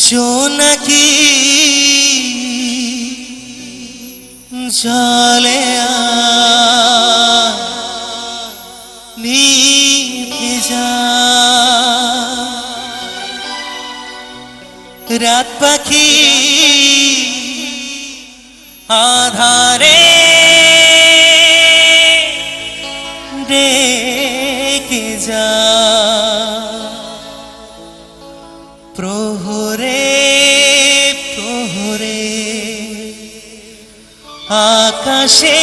জোনাকি জলে নিভে যায়, রাত পাখি আধারে ডেকে যায়, প্রহরে প্রহরে আকাশে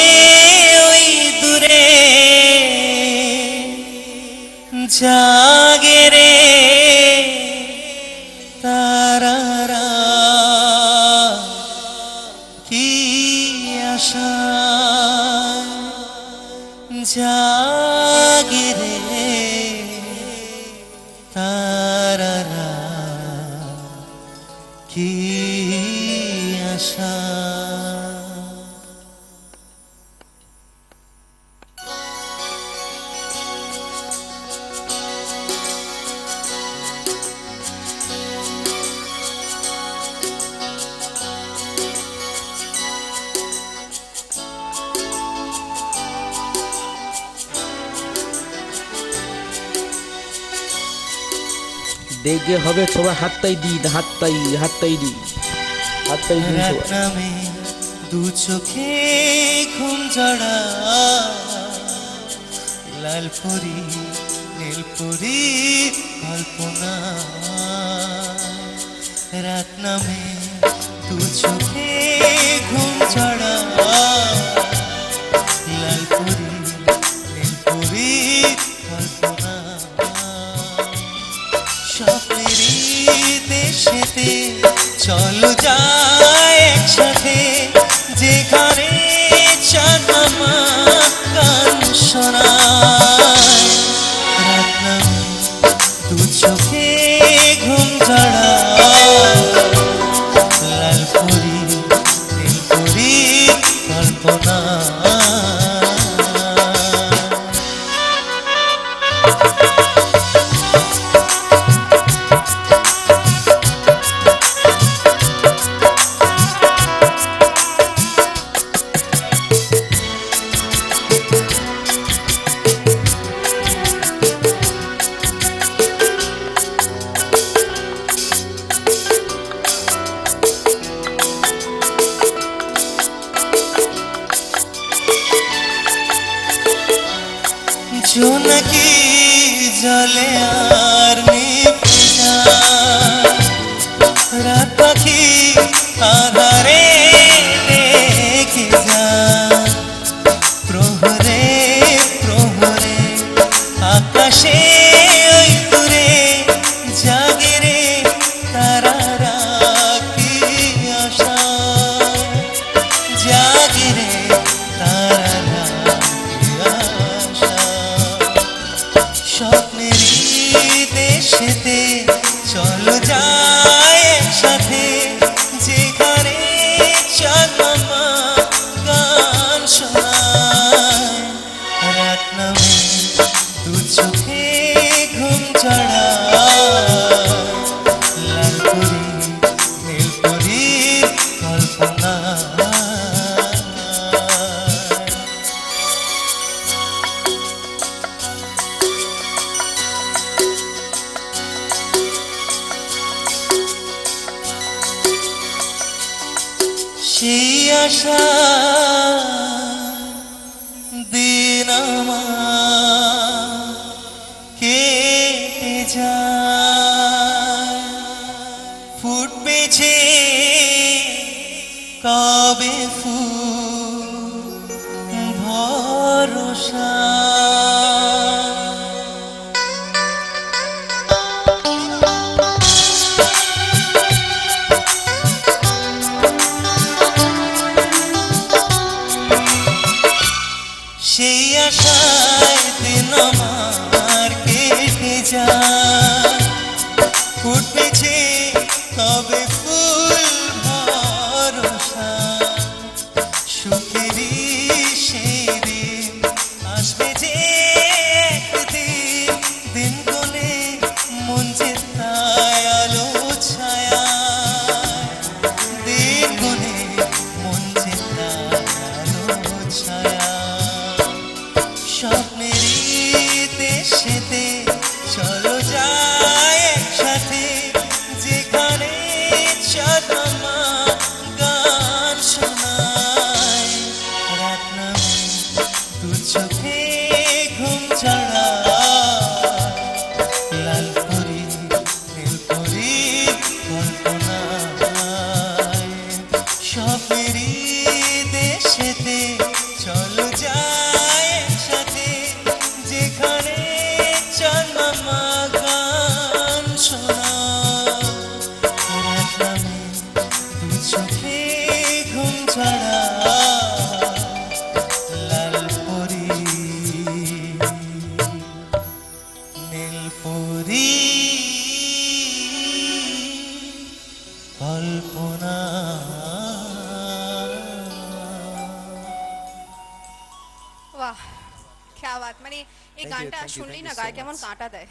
ওই দূরে জাগে রে তারারা, কি আশা জাগে রে তারারা, কি আশা। দেখে হবে সবাই হাতটাই দিন, হাতটাই হাতটাই দিন, হাতটাই দিন নামে দু চোখে ঘুম জড়া, লাল পরি নীল পরি কল্পনা, রাত নামে দু চোখে ঘুম জড়া, লাল পরি নীল পরি কল্পনা, স্বপ্নেরই দেশেতে চলো যায় একসাথে, যেখানে চাঁদ মামা গান শোনায়, রাত নামে দু চোখে ঘুম জড়া, লাল পরি নীল পরি কল্পনা। জোনাকি জলে আর নিভে যায়, রাত পাখি আধারে ডেকে যায়, প্রহরে প্রহরে আকাশে ওই দূরে জাগে রে তারারা, কি আশা জাগে রে তারারা, কি আশা। স্বপ্নেরই দেশেতে চলো যায় একসাথে, যেখানে চাঁদ মামা গান শোনায়, রাত নামে দু চোখে ঘুম জড়া, লাল পরি নীল পরি কল্পনা। সেই আশা দিন আমার কেটে যায়, ফুটবে যে কবে ফুল ভরসা, সেই আশায় দিন আমার কেটে যায়, ফুটবে যে কবে ফুল ভরসা, সুখেরই সেই দিন আসবে যে একদিন, ছড়া লাল পরি নীল পরি কল্পনায় সবেরই দেশেতে চলো যায় একসাথে যেখানে চন্দ্রমা গান শোনা রাখলামে দু চোখে ঘুম ঝরা লাল পরি নীল পরি কল্পনা। বাহ क्या बात মানে এই গানটা শুনলেই না গায়ে কেমন কাঁটা দেয়।